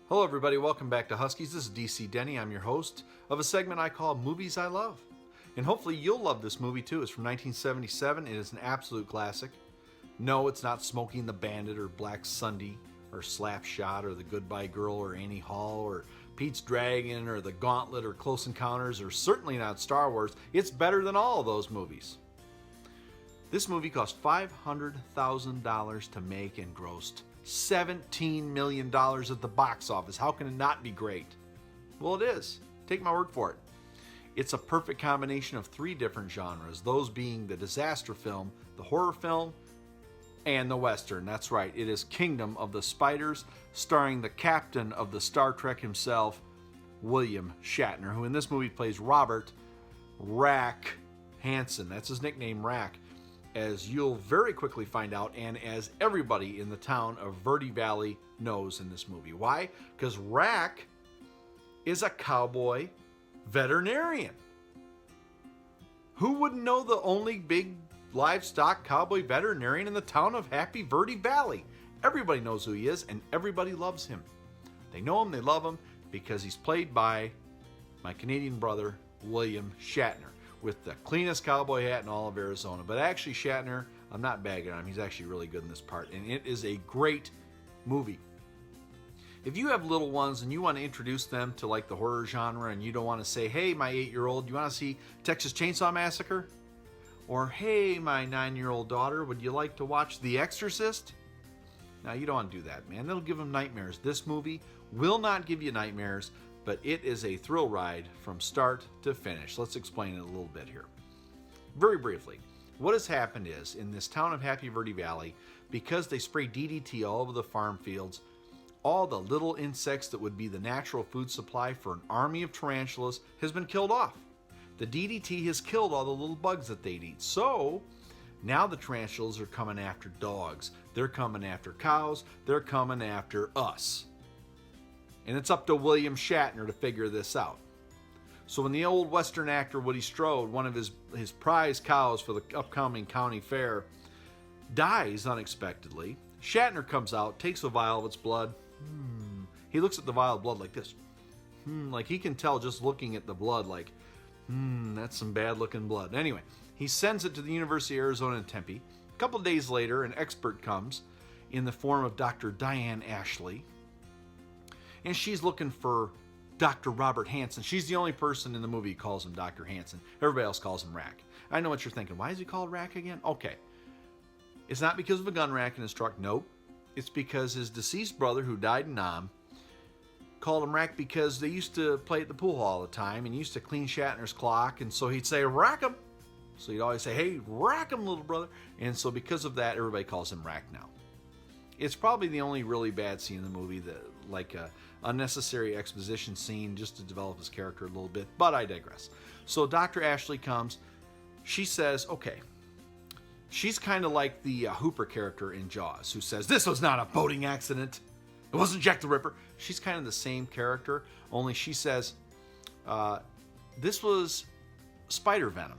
Hello everybody, welcome back to Huskies. This is DC Denny. I'm your host of a segment I call Movies I Love. And hopefully you'll love this movie too. It's from 1977. It is an absolute classic. No, it's not Smokey and the Bandit or Black Sunday or Slapshot or The Goodbye Girl or Annie Hall or Pete's Dragon or The Gauntlet or Close Encounters or certainly not Star Wars. It's better than all of those movies. This movie cost $500,000 to make and grossed $17 million at the box office. How can it not be great? Well, it is. Take my word for it. It's a perfect combination of three different genres, those being the disaster film, the horror film, and the Western. That's right, it is Kingdom of the Spiders, starring the captain of the Star Trek himself, William Shatner, who in this movie plays Robert Rack Hansen. That's his nickname, Rack, as you'll very quickly find out, and as everybody in the town of Verde Valley knows in this movie. Why? Because Rack is a cowboy veterinarian. Who wouldn't know the only big livestock cowboy veterinarian in the town of Happy Verde Valley? Everybody knows who he is, and everybody loves him. They know him, they love him, because he's played by my Canadian brother, William Shatner, with the cleanest cowboy hat in all of Arizona. But actually, Shatner, I'm not bagging on him, he's actually really good in this part, and it is a great movie. If you have little ones and you want to introduce them to like the horror genre and you don't want to say, hey, my 8-year-old, you want to see Texas Chainsaw Massacre? Or, hey, my 9-year-old daughter, would you like to watch The Exorcist? Now, you don't want to do that, man. That'll give them nightmares. This movie will not give you nightmares, but it is a thrill ride from start to finish. Let's explain it a little bit here. Very briefly, what has happened is, in this town of Happy Verde Valley, because they spray DDT all over the farm fields, all the little insects that would be the natural food supply for an army of tarantulas has been killed off. The DDT has killed all the little bugs that they'd eat. So now the tarantulas are coming after dogs. They're coming after cows. They're coming after us. And it's up to William Shatner to figure this out. So when the old Western actor Woody Strode, one of his prize cows for the upcoming county fair, dies unexpectedly, Shatner comes out, takes a vial of its blood. He looks at the vial of blood like this. Like he can tell just looking at the blood, like, that's some bad looking blood. Anyway, he sends it to the University of Arizona in Tempe. A couple days later, an expert comes in the form of Dr. Diane Ashley. And she's looking for Dr. Robert Hansen. She's the only person in the movie who calls him Dr. Hansen. Everybody else calls him Rack. I know what you're thinking. Why is he called Rack again? Okay. It's not because of a gun rack in his truck. Nope. It's because his deceased brother, who died in Nam, called him Rack because they used to play at the pool hall all the time, and he used to clean Shatner's clock, and so he'd say, Rack him. So he'd always say, hey, rack him, little brother. And so because of that, everybody calls him Rack now. It's probably the only really bad scene in the movie, like a unnecessary exposition scene just to develop his character a little bit, but I digress. So Dr. Ashley comes. She says, okay, she's kind of like the Hooper character in Jaws, who says, this was not a boating accident. It wasn't Jack the Ripper. She's kind of the same character, only she says, this was spider venom.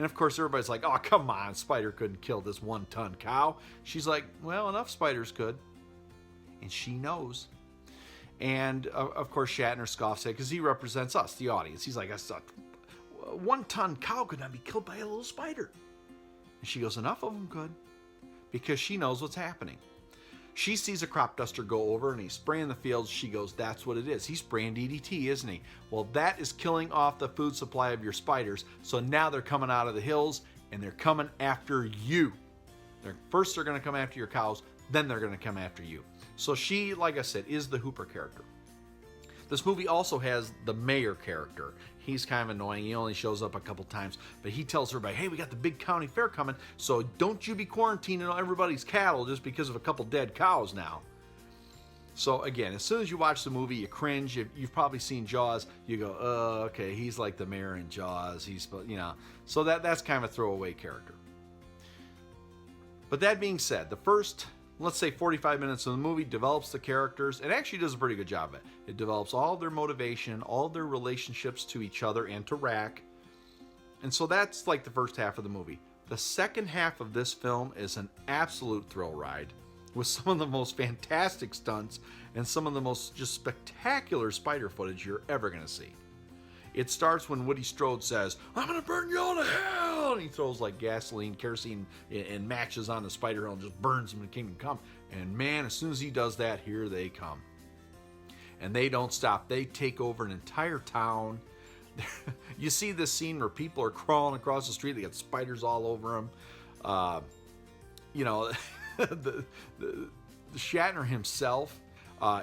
And of course, everybody's like, oh, come on, spider couldn't kill this 1-ton cow. She's like, well, enough spiders could. And she knows. And of course, Shatner scoffs at it because he represents us, the audience. He's like, a 1-ton cow could not be killed by a little spider. And she goes, enough of them could. Because she knows what's happening. She sees a crop duster go over and he's spraying the fields. She goes, that's what it is. He's spraying DDT, isn't he? Well, that is killing off the food supply of your spiders. So now they're coming out of the hills and they're coming after you. First they're going to come after your cows, then they're going to come after you. So she, like I said, is the Hooper character. This movie also has the mayor character. He's kind of annoying. He only shows up a couple times, but he tells everybody, hey, we got the big county fair coming, so don't you be quarantining everybody's cattle just because of a couple dead cows now. So again, as soon as you watch the movie, you cringe. You've probably seen Jaws. You go, oh, okay, he's like the mayor in Jaws. He's, so that's kind of a throwaway character. But that being said, the first, let's say 45 minutes of the movie develops the characters and actually does a pretty good job of it. It develops all their motivation, all their relationships to each other and to Rack. And so that's like the first half of the movie. The second half of this film is an absolute thrill ride with some of the most fantastic stunts and some of the most just spectacular spider footage you're ever going to see. It starts when Woody Strode says, "I'm going to burn you all to hell!" And he throws like gasoline, kerosene, and matches on the spider and just burns them in Kingdom Come. And man, as soon as he does that, here they come. And they don't stop. They take over an entire town. You see this scene where people are crawling across the street. They got spiders all over them. The Shatner himself,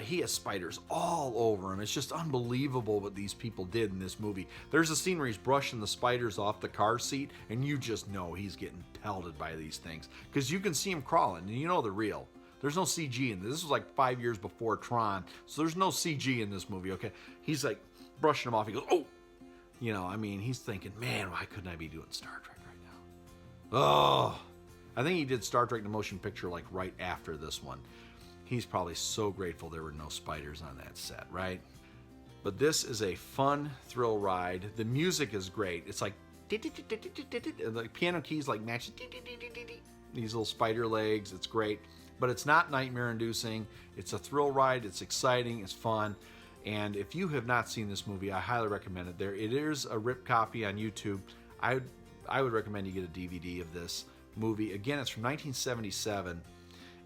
he has spiders all over him. It's just unbelievable what these people did in this movie. There's a scene where he's brushing the spiders off the car seat, and you just know he's getting pelted by these things because you can see him crawling, and you know they're real. There's no CG in this. This was like 5 years before Tron, so there's no CG in this movie, okay? He's like brushing them off. He goes, "Oh!" He's thinking, man, why couldn't I be doing Star Trek right now? Oh! I think he did Star Trek the motion picture like right after this one. He's probably so grateful there were no spiders on that set, right? But this is a fun thrill ride. The music is great. It's like the piano keys like match these little spider legs. It's great, but it's not nightmare inducing. It's a thrill ride. It's exciting. It's fun. And if you have not seen this movie, I highly recommend it. It is a rip copy on YouTube. I would recommend you get a DVD of this movie. Again, it's from 1977.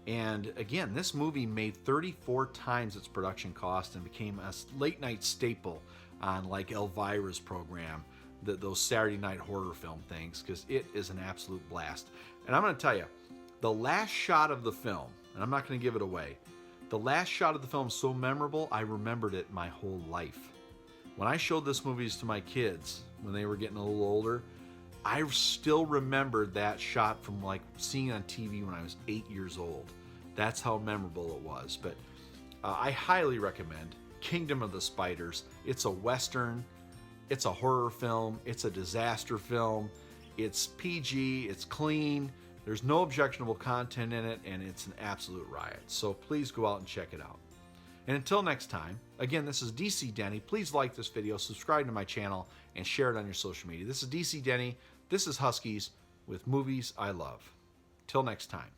And again, this movie made 34 times its production cost and became a late night staple on like Elvira's program, those Saturday night horror film things, because it is an absolute blast. And I'm going to tell you, the last shot of the film, and I'm not going to give it away, the last shot of the film is so memorable, I remembered it my whole life. When I showed this movie to my kids when they were getting a little older, I still remembered that shot from like seeing it on TV when I was 8 years old. That's how memorable it was. But I highly recommend Kingdom of the Spiders. It's a Western, it's a horror film, it's a disaster film, it's PG, it's clean, there's no objectionable content in it, and it's an absolute riot. So please go out and check it out. And until next time, again, this is DC Denny. Please like this video, subscribe to my channel, and share it on your social media. This is DC Denny. This is Huskies with Movies I Love. Till next time.